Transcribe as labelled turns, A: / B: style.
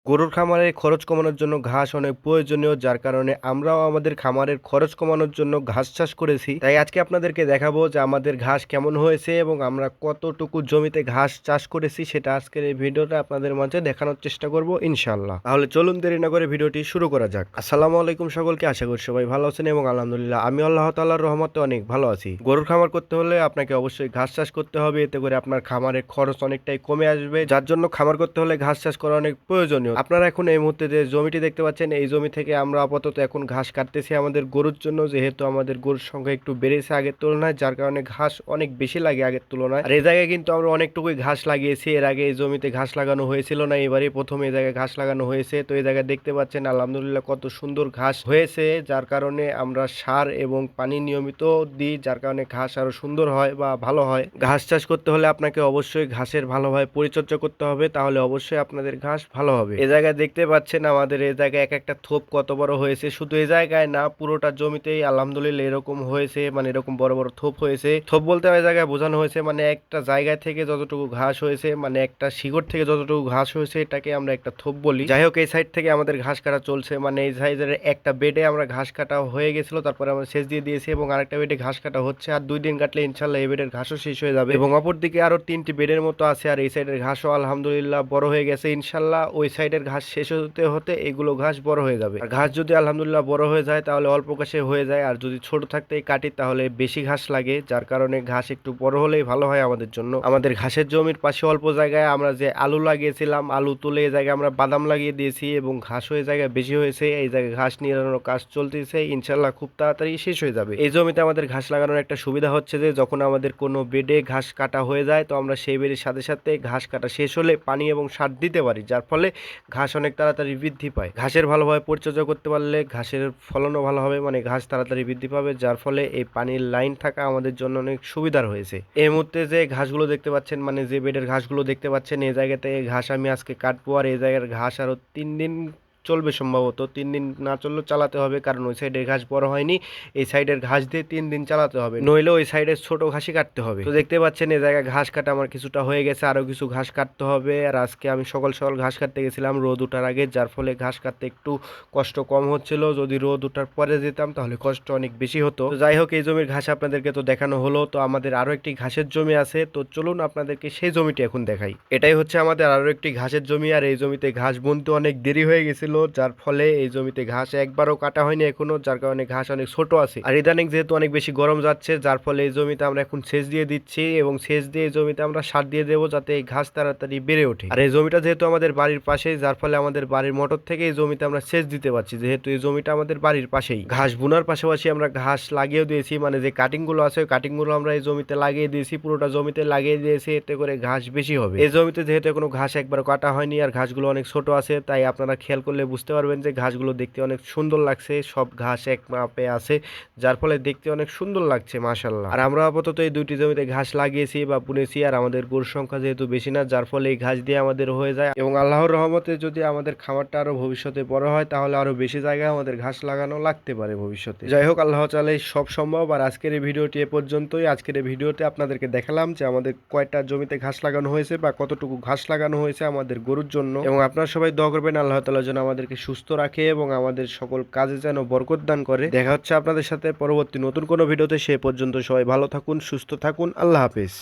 A: গরুর খামারে খরচ কমানোর জন্য ঘাস অনেক প্রয়োজনীয়, যার কারণে আমরাও আমাদের খামারের খরচ কমানোর জন্য ঘাস চাষ করেছি। তাই আজকে আপনাদেরকে দেখাবো যে আমাদের ঘাস কেমন হয়েছে এবং আমরা কতটুকু জমিতে ঘাস চাষ করেছি, সেটা আজকের এই ভিডিওটা আপনাদের মাঝে দেখানোর চেষ্টা করব ইনশাআল্লাহ। তাহলে চলুন দেরি না করে ভিডিওটি শুরু করা যাক। আসসালামু আলাইকুম সকলকে, আশা করি সবাই ভালো আছেন এবং আলহামদুলিল্লাহ আমি আল্লাহ তাআলার রহমতে অনেক ভালো আছি। গরুর খামার করতে হলে আপনাকে অবশ্যই ঘাস চাষ করতে হবে, এতে করে আপনার খামারের খরচ অনেকটাই কমে আসবে, যার জন্য খামার করতে হলে ঘাস চাষ করা অনেক প্রয়োজনীয়। আপনারা এখন এই মুহূর্তে যে জমিটি দেখতে পাচ্ছেন, এই জমি থেকে আমরা আপাতত এখন ঘাস কাটতেছি আমাদের গরুর জন্য, যেহেতু আমাদের গরুর সংখ্যা একটু বেড়েছে আগের তুলনায়, যার কারণে ঘাস অনেক বেশি লাগে আগের তুলনায়। আর এই জায়গায় কিন্তু আমরা অনেকটুকুই ঘাস লাগিয়েছি, এর আগে এই জমিতে ঘাস লাগানো হয়েছিল না, এবারে প্রথম এই জায়গায় ঘাস লাগানো হয়েছে। তো এই জায়গায় দেখতে পাচ্ছেন আলহামদুলিল্লাহ কত সুন্দর ঘাস হয়েছে, যার কারণে আমরা সার এবং পানি নিয়মিত দিই, যার কারণে ঘাস আরো সুন্দর হয় বা ভালো হয়। ঘাস চাষ করতে হলে আপনাকে অবশ্যই ঘাসের ভালোভাবে পরিচর্যা করতে হবে, তাহলে অবশ্যই আপনাদের ঘাস ভালো হবে। এই জায়গায় দেখতে পাচ্ছেন আমাদের এই জায়গায় এক একটা থোপ কত বড় হয়েছে, শুধু এই জায়গায় না পুরোটা জমিতেই আলহামদুলিল্লাহ এরকম হয়েছে, মানে এরকম বড় বড় থোপ হয়েছে। থোপ বলতে ওই জায়গায় বোঝানো হয়েছে মানে একটা জায়গায় থেকে যতটুকু ঘাস হয়েছে, মানে একটা শিকড় থেকে যতটুকু ঘাস হয়েছে, এটাকে আমরা একটা থোপ বলি। যাই হোক, এই সাইড থেকে আমাদের ঘাস কাটা চলছে, মানে এই সাইডের একটা বেডে আমরা ঘাস কাটা হয়ে গেছিল, তারপরে আমরা সেচ দিয়ে দিয়েছি এবং আরেকটা বেডে ঘাস কাটা হচ্ছে। আর 2 দিন কাটলে ইনশাল্লাহ এই বেডের ঘাসও শেষ হয়ে যাবে এবং অপরদিকে আরো 3টি বেডের মতো আছে। আর এই সাইডের ঘাসও আলহামদুলিল্লাহ বড় হয়ে গেছে ইনশাল্লাহ। ওই সাইডের ঘাস শেষ হতে হতে এগুলো ঘাস বড় হয়ে যাবে। আর ঘাস যদি আলহামদুলিল্লাহ বড় হয়ে যায় তাহলে অল্প ঘাসে হয়ে যায়, আর যদি ছোট থাকতেই কাটি তাহলে বেশি ঘাস লাগে, যার কারণে ঘাস একটু বড় হলেই ভালো হয় আমাদের জন্য। আমাদের ঘাসের জমির পাশে অল্প জায়গায় আমরা যে আলু লাগিয়েছিলাম, আলু তুলে এই জায়গায় আমরা বাদাম লাগিয়ে দিয়েছি এবং ঘাস হয়ে জায়গায় বেশি হয়েছে। এই জায়গায় ঘাস নিড়ানোর কাজ চলতেছে, ইনশাল্লাহ খুব তাড়াতাড়ি শেষ হয়ে যাবে। এই জমিতে আমাদের ঘাস লাগানোর একটা সুবিধা হচ্ছে যে যখন আমাদের কোনো বেডে ঘাস কাটা হয়ে যায়, তো আমরা সেই বেডের সাথে সাথে ঘাস কাটা শেষ হলে পানি এবং সার দিতে পারি, যার ফলে ঘাস অনেক তাড়াতাড়ি বৃদ্ধি পায়। ঘাসের ভালোভাবে পরিচর্যা করতে পারলে ঘাসের ফলনও ভালো হবে, মানে ঘাস তাড়াতাড়ি বৃদ্ধি পাবে, যার ফলে এই পানির লাইন থাকা আমাদের জন্য অনেক সুবিধার হয়েছে। এই মুহূর্তে যে ঘাসগুলো দেখতে পাচ্ছেন, মানে যে বেডের ঘাসগুলো দেখতে পাচ্ছেন, এই জায়গাতে ঘাস আমি আজকে কাটবো, আর এই জায়গার ঘাস আরো 3 দিন চলবে, সম্ভবত 3 দিন না চললেও চালাতে হবে, কারণ ওই সাইডের ঘাস বড় হয়নি, এই সাইডের ঘাস দিয়ে 3 দিন চালাতে হবে, নইলে ওই সাইডের ছোট ঘাসই কাটতে হবে। তো দেখতে পাচ্ছেন এই জায়গায় ঘাস কাটা আমার কিছুটা হয়ে গেছে, আরো কিছু ঘাস কাটতে হবে। আর আজকে আমি সকাল সকাল ঘাস কাটতে গেছিলাম রোদ ওঠার আগে, যার ফলে ঘাস কাটতে একটু কষ্ট কম হচ্ছিল, যদি রোদ ওঠার পরে যেতাম তাহলে কষ্ট অনেক বেশি হতো। তো যাই হোক, এই জমির ঘাস আপনাদেরকে তো দেখানো হলো, তো আমাদের আরো একটি ঘাসের জমি আছে, তো চলুন আপনাদেরকে সেই জমিটি এখন দেখাই। এটাই হচ্ছে আমাদের আরো একটি ঘাসের জমি, আর এই জমিতে ঘাস বুনতে অনেক দেরি হয়ে গেছিল, যার ফলে এই জমিতে ঘাস একবারও কাটা হয়নি এখনো, যার কারণে ঘাস অনেক ছোট আছে। আর ইদানিং যেহেতু অনেক বেশি গরম যাচ্ছে, যার ফলে এই জমিতে আমরা এখন সেচ দিয়ে দিচ্ছি এবং সেচ দিয়ে এই জমিতে আমরা সার দিয়ে দেবো, যাতে এই ঘাস তাড়াতাড়ি বেড়ে ওঠে। আর এই জমিটা যেহেতু আমাদের বাড়ির পাশেই, যার ফলে আমাদের বাড়ির মোটর থেকে এই জমিতে আমরা সেচ দিতে পারছি, যেহেতু এই জমিটা আমাদের বাড়ির পাশেই। ঘাস বোনার পাশাপাশি আমরা ঘাস লাগিয়েও দিয়েছি, মানে যে কাটিং গুলো আছে ওই কাটিং গুলো আমরা এই জমিতে লাগিয়ে দিয়েছি, পুরোটা জমিতে লাগিয়ে দিয়েছি, এতে করে ঘাস বেশি হবে। এই জমিতে যেহেতু কোনো ঘাস একবার কাটা হয়নি আর ঘাসগুলো অনেক ছোট আছে, তাই আপনারা খেয়াল করলে বুঝতে পারবেন যে ঘাসগুলো দেখতে অনেক সুন্দর লাগছে, সব ঘাস এক মাপে আছে, যার ফলে দেখতে অনেক সুন্দর লাগছে মাশাআল্লাহ। আর আমরা আপাতত এই 2টি জমিতে ঘাস লাগিয়েছি বা বুনেছি, আর আমাদের গরুর সংখ্যা যেহেতু বেশি না, যার ফলে এই ঘাস দিয়ে আমাদের হয়ে যায় এবং আল্লাহর রহমতে যদি আমাদের খামারটা আরো ভবিষ্যতে বড় হয় তাহলে আরো বেশি জায়গায় আমাদের ঘাস লাগানো লাগতে পারে ভবিষ্যতে। যাই হোক, আল্লাহ চাইলে সব সম্ভব। আর আজকের এই ভিডিওটি এ পর্যন্তই। আজকের এই ভিডিওতে আপনাদেরকে দেখালাম যে আমাদের কয়টা জমিতে ঘাস লাগানো হয়েছে বা কতটুকু ঘাস লাগানো হয়েছে আমাদের গরুর জন্য, এবং আপনারা সবাই দোয়া করবেন আল্লাহ তাআলা যেন আমাদেরকে সুস্থ রাখে এবং আমাদের সকল কাজে যেন বরকত দান করে। দেখা হচ্ছে আপনাদের সাথে পরবর্তী নতুন কোনো ভিডিওতে, সে পর্যন্ত সবাই ভালো থাকুন, সুস্থ থাকুন, আল্লাহ হাফেজ।